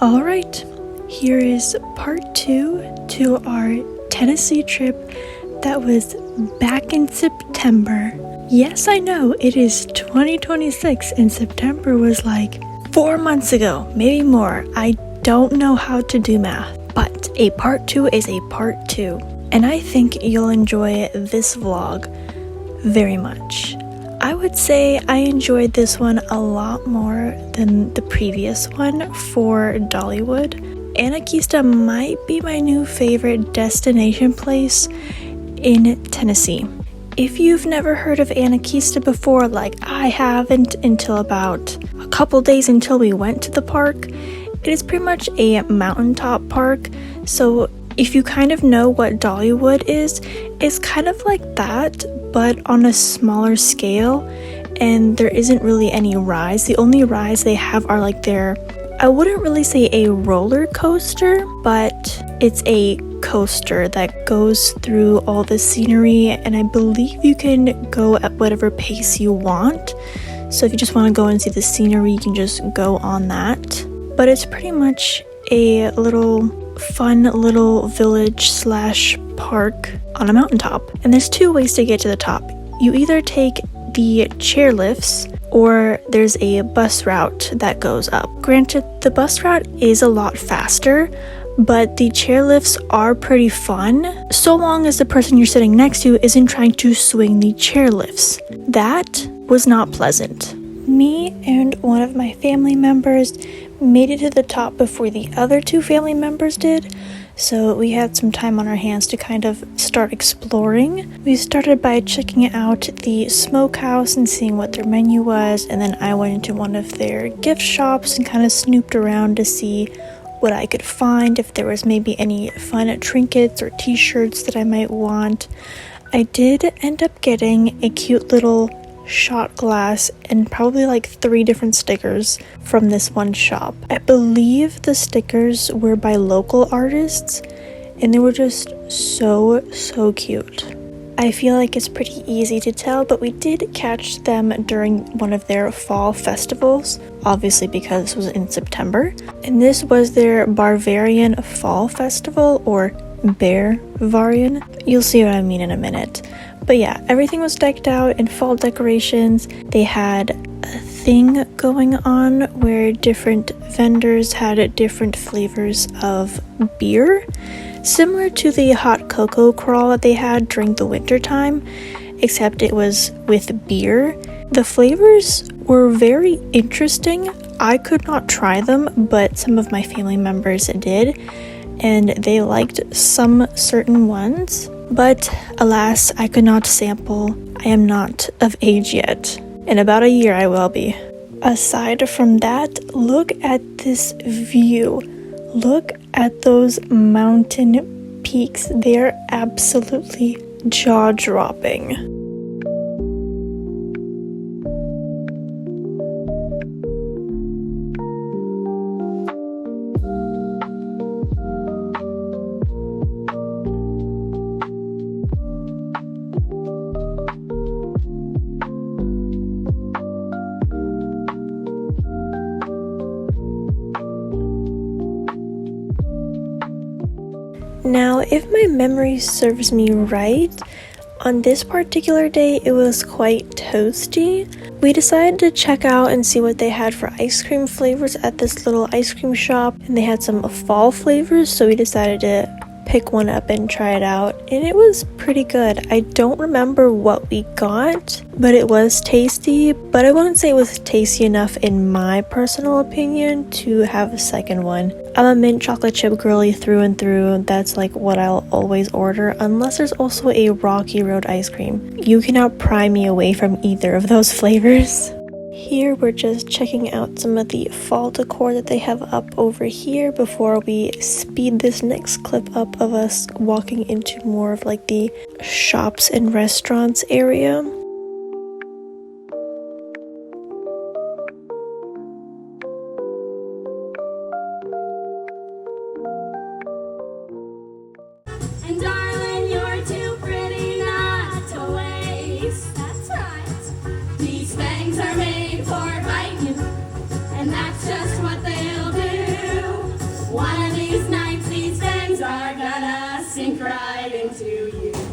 Alright, here is part 2 to our Tennessee trip that was back in September. Yes, I know, it is 2026 and September was like 4 months ago, maybe more. I don't know how to do math, but a part 2 is a part 2. And I think you'll enjoy this vlog very much. I would say I enjoyed this one a lot more than the previous one for Dollywood. Anakeesta might be my new favorite destination place in Tennessee. If you've never heard of Anakeesta before, like I haven't until about a couple days until we went to the park, it is pretty much a mountaintop park. So if you kind of know what Dollywood is, it's kind of like that, but on a smaller scale, and there isn't really any rides. The only rides they have are like I wouldn't really say a roller coaster, but it's a coaster that goes through all the scenery, and I believe you can go at whatever pace you want. So if you just want to go and see the scenery, you can just go on that. But it's pretty much a fun little village / park on a mountaintop. And there's 2 ways to get to the top. You either take the chairlifts or there's a bus route that goes up. Granted, the bus route is a lot faster, but the chairlifts are pretty fun, so long as the person you're sitting next to isn't trying to swing the chairlifts. That was not pleasant. Me and one of my family members made it to the top before the other 2 family members did, so we had some time on our hands to kind of start exploring. We started by checking out the smokehouse and seeing what their menu was, and then I went into one of their gift shops and kind of snooped around to see what I could find, if there was maybe any fun trinkets or t-shirts that I might want. I did end up getting a cute little shot glass and probably like 3 different stickers from this one shop. I believe the stickers were by local artists and they were just so cute. I feel like it's pretty easy to tell, but we did catch them during one of their fall festivals, obviously because this was in September, and this was their Bear-varian fall festival, or Bear-varian. You'll see what I mean in a minute. But yeah, everything was decked out in fall decorations. They had a thing going on where different vendors had different flavors of beer, similar to the hot cocoa crawl that they had during the winter time, except it was with beer. The flavors were very interesting. I could not try them, but some of my family members did, and they liked some certain ones. But alas, I could not sample. I am not of age yet. In about a year I will be. Aside from that, look at this view. Look at those mountain peaks. They're absolutely jaw-dropping. Now, if my memory serves me right, on this particular day it was quite toasty. We decided to check out and see what they had for ice cream flavors at this little ice cream shop, and they had some fall flavors, so we decided to pick one up and try it out, and it was pretty good. I don't remember what we got, but it was tasty, but I wouldn't say it was tasty enough in my personal opinion to have a second one. I'm a mint chocolate chip girly through and through. That's like what I'll always order, unless there's also a Rocky Road ice cream. You cannot pry me away from either of those flavors. Here we're just checking out some of the fall decor that they have up over here before we speed this next clip up of us walking into more of like the shops and restaurants area. And darling, you're too pretty not to waste. That's right. These fangs are made for biting, and that's just what they'll do. dreams are gonna sink right into you.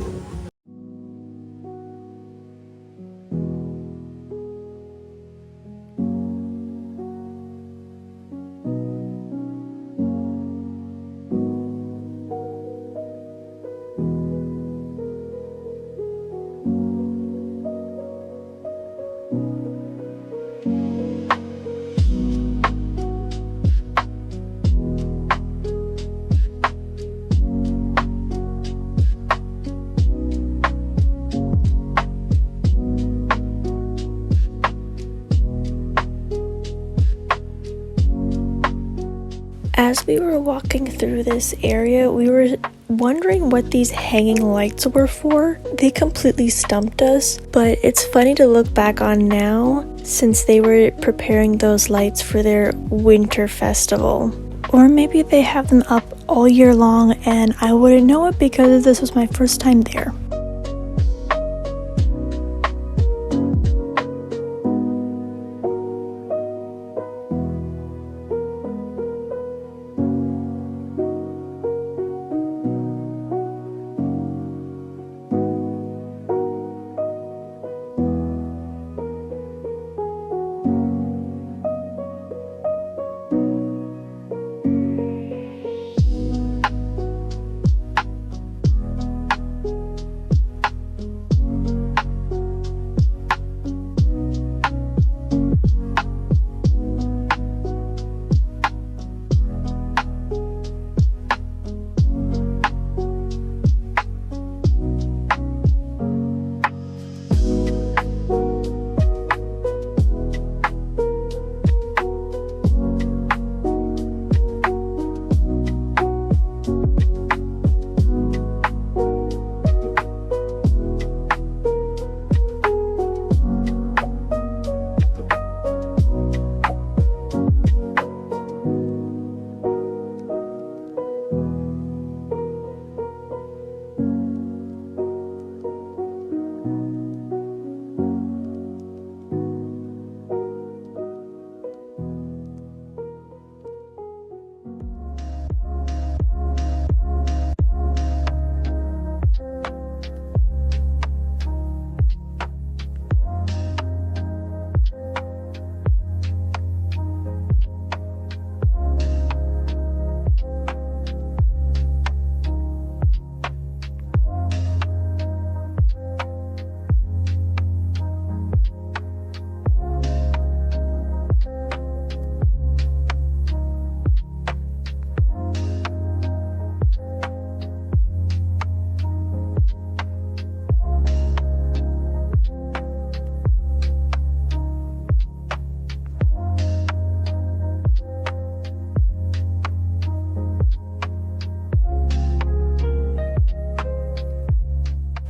As we were walking through this area, we were wondering what these hanging lights were for. They completely stumped us, but it's funny to look back on now since they were preparing those lights for their winter festival. Or maybe they have them up all year long and I wouldn't know it because this was my first time there.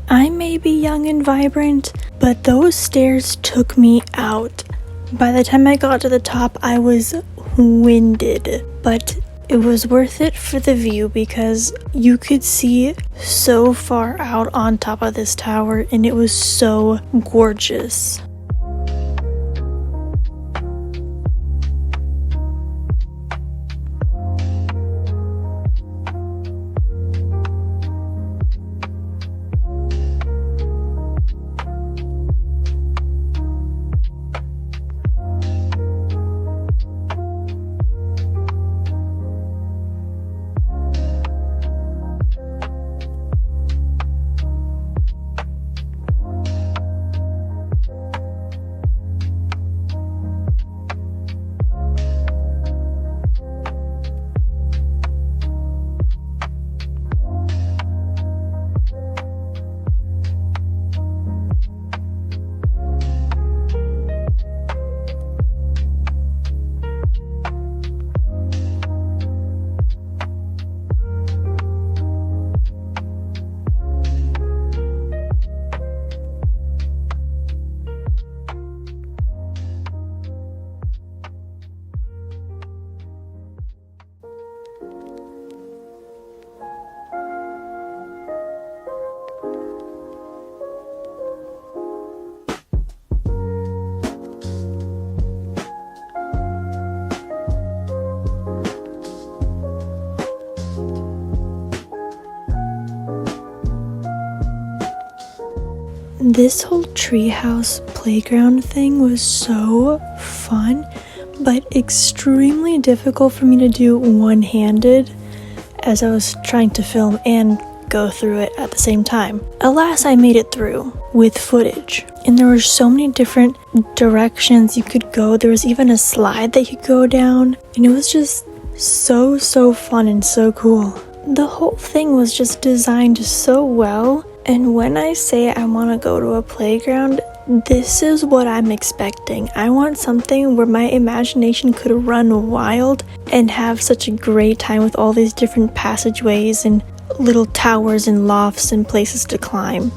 I may be young and vibrant, but those stairs took me out. By the time I got to the top, I was winded, but it was worth it for the view because you could see so far out on top of this tower and it was so gorgeous. This whole treehouse playground thing was so fun, but extremely difficult for me to do one-handed as I was trying to film and go through it at the same time. Alas, I made it through with footage. And there were so many different directions you could go. There was even a slide that you could go down. And it was just so fun and so cool. The whole thing was just designed so well. And when I say I want to go to a playground, this is what I'm expecting. I want something where my imagination could run wild and have such a great time with all these different passageways and little towers and lofts and places to climb.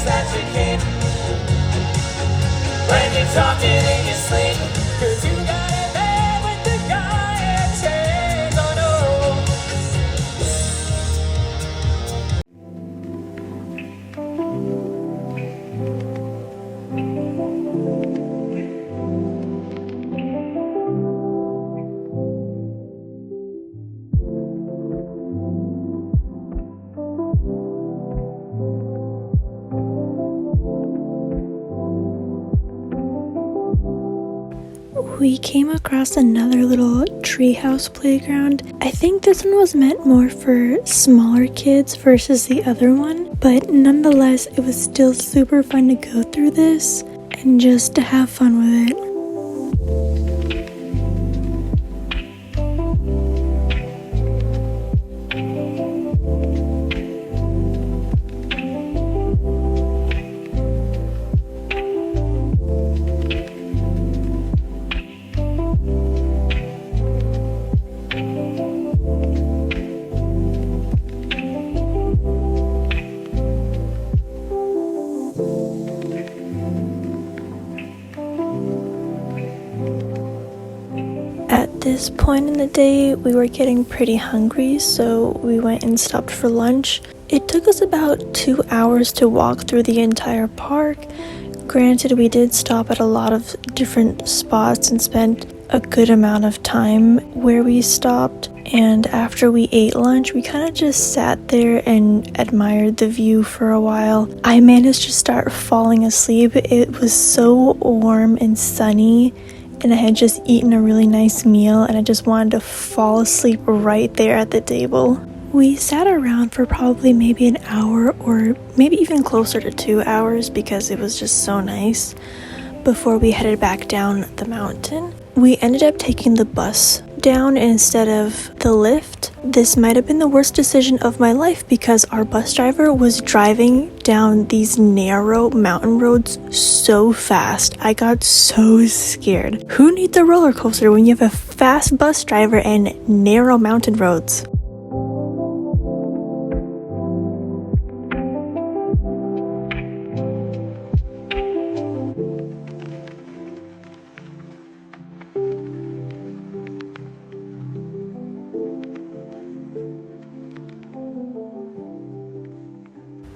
That you keep when you're talking in your sleep, 'cause you got it bad with the guy and say, oh no. We came across another little treehouse playground. I think this one was meant more for smaller kids versus the other one, but nonetheless, it was still super fun to go through this and just to have fun with it. At this point in the day, we were getting pretty hungry, so we went and stopped for lunch. It took us about 2 hours to walk through the entire park. Granted, we did stop at a lot of different spots and spent a good amount of time where we stopped. And after we ate lunch, we kind of just sat there and admired the view for a while. I managed to start falling asleep. It was so warm and sunny, and I had just eaten a really nice meal, and I just wanted to fall asleep right there at the table. We sat around for probably maybe an hour or maybe even closer to 2 hours because it was just so nice before we headed back down the mountain. We ended up taking the bus down instead of the lift. This might have been the worst decision of my life because our bus driver was driving down these narrow mountain roads so fast. I got so scared. Who needs a roller coaster when you have a fast bus driver and narrow mountain roads?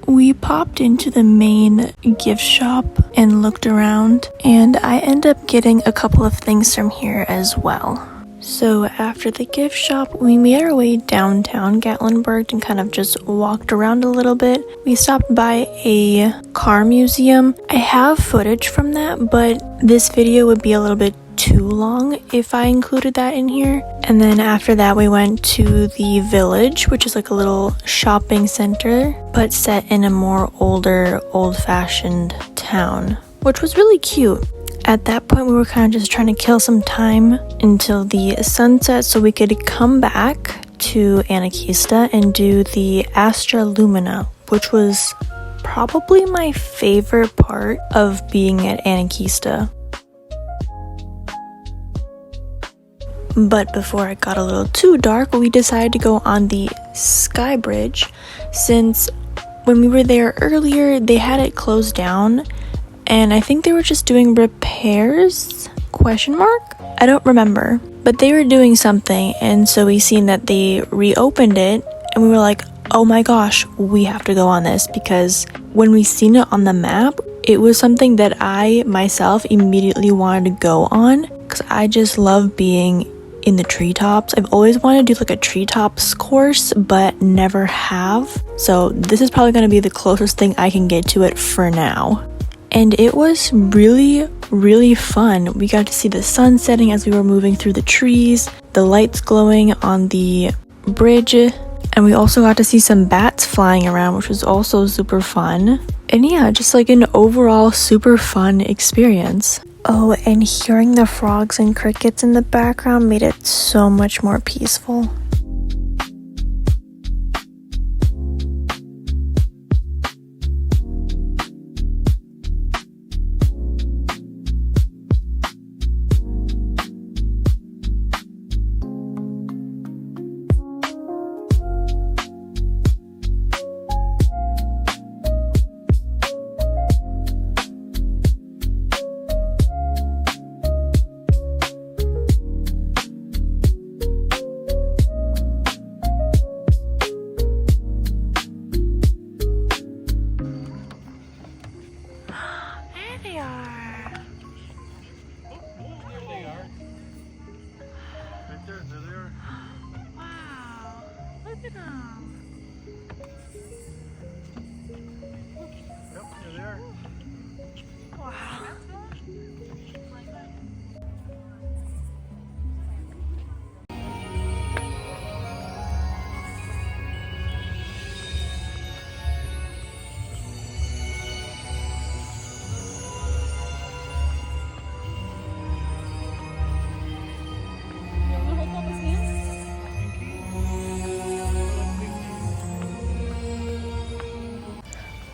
We popped into the main gift shop and looked around, and I ended up getting a couple of things from here as well. So after the gift shop, we made our way downtown Gatlinburg and kind of just walked around a little bit. We stopped by a car museum. I have footage from that, but this video would be a little bit too long if I included that in here. And then after that we went to the village, which is like a little shopping center but set in a more older, old-fashioned town, which was really cute. At that point we were kind of just trying to kill some time until the sunset so we could come back to Anakeesta and do the Astra Lumina, which was probably my favorite part of being at Anakeesta. But before it got a little too dark, we decided to go on the Sky Bridge since when we were there earlier, they had it closed down and I think they were just doing repairs? ? I don't remember. But they were doing something and so we seen that they reopened it and we were like, oh my gosh, we have to go on this, because when we seen it on the map, it was something that I myself immediately wanted to go on because I just love being in the treetops. I've always wanted to do like a treetops course but never have, so this is probably going to be the closest thing I can get to it for now. And it was really fun. We got to see the sun setting as we were moving through the trees, the lights glowing on the bridge, and we also got to see some bats flying around, which was also super fun. And yeah, just like an overall super fun experience. Oh, and hearing the frogs and crickets in the background made it so much more peaceful.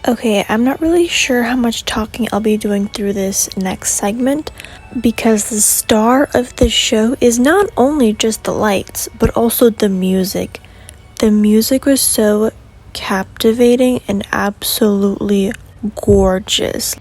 Okay, I'm not really sure how much talking I'll be doing through this next segment because the star of the show is not only just the lights, but also the music. The music was so captivating and absolutely gorgeous.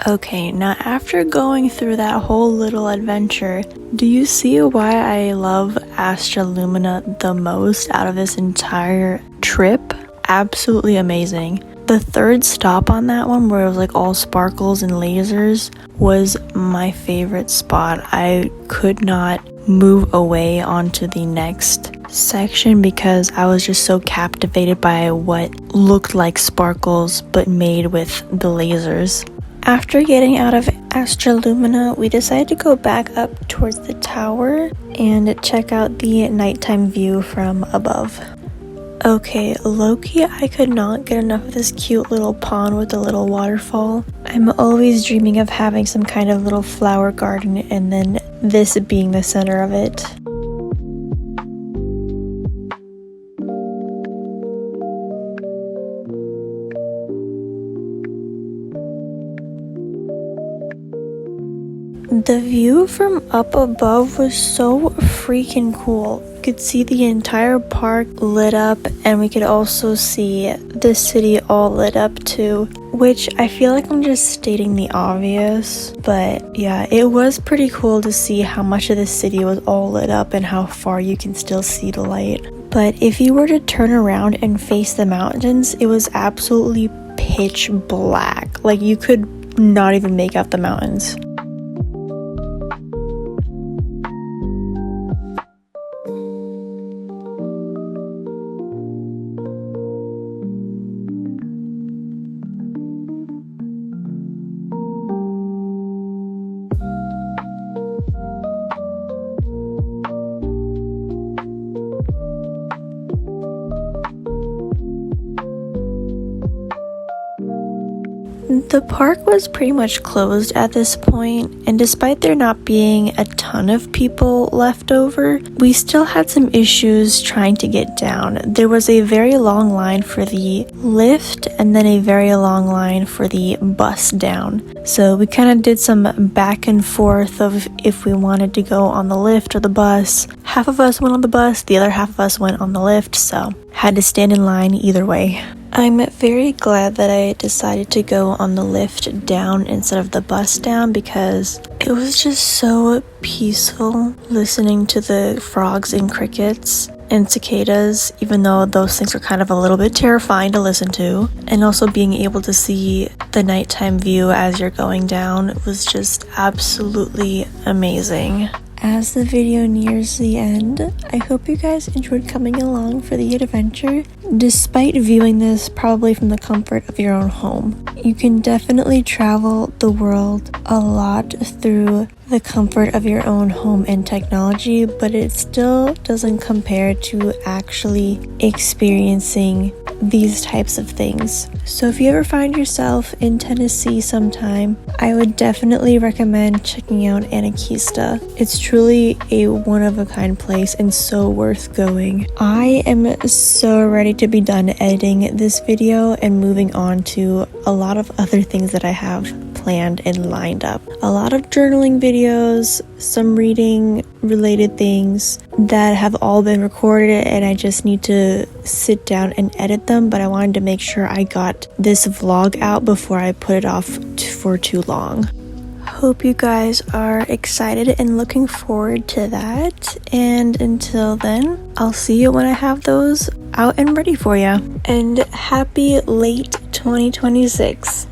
Okay, now after going through that whole little adventure, do you see why I love Astra Lumina the most out of this entire trip? Absolutely amazing. The third stop on that one, where it was like all sparkles and lasers, was my favorite spot. I could not move away onto the next section because I was just so captivated by what looked like sparkles but made with the lasers. After getting out of Astra Lumina, we decided to go back up towards the tower and check out the nighttime view from above. Okay, low-key, I could not get enough of this cute little pond with a little waterfall. I'm always dreaming of having some kind of little flower garden and then this being the center of it. The view from up above was so freaking cool. You could see the entire park lit up, and we could also see the city all lit up too, which I feel like I'm just stating the obvious, but yeah, it was pretty cool to see how much of the city was all lit up and how far you can still see the light. But if you were to turn around and face the mountains, it was absolutely pitch black. Like you could not even make out the mountains. The park was pretty much closed at this point, and despite there not being a ton of people left over, we still had some issues trying to get down. There was a very long line for the lift and then a very long line for the bus down. So we kind of did some back and forth of if we wanted to go on the lift or the bus. Half of us went on the bus, the other half of us went on the lift, so had to stand in line either way. I'm very glad that I decided to go on the lift down instead of the bus down because it was just so peaceful listening to the frogs and crickets and cicadas, even though those things are kind of a little bit terrifying to listen to, and also being able to see the nighttime view as you're going down was just absolutely amazing. As the video nears the end, I hope you guys enjoyed coming along for the adventure, despite viewing this probably from the comfort of your own home. You can definitely travel the world a lot through the comfort of your own home and technology, but it still doesn't compare to actually experiencing these types of things. So if you ever find yourself in Tennessee sometime, I would definitely recommend checking out Anakeesta. It's truly a one-of-a-kind place and so worth going. I am so ready to be done editing this video and moving on to a lot of other things that I have planned and lined up. A lot of journaling videos, some reading related things that have all been recorded, and I just need to sit down and edit them, but I wanted to make sure I got this vlog out before I put it off for too long. Hope you guys are excited and looking forward to that, and until then, I'll see you when I have those out and ready for you. And happy late 2026.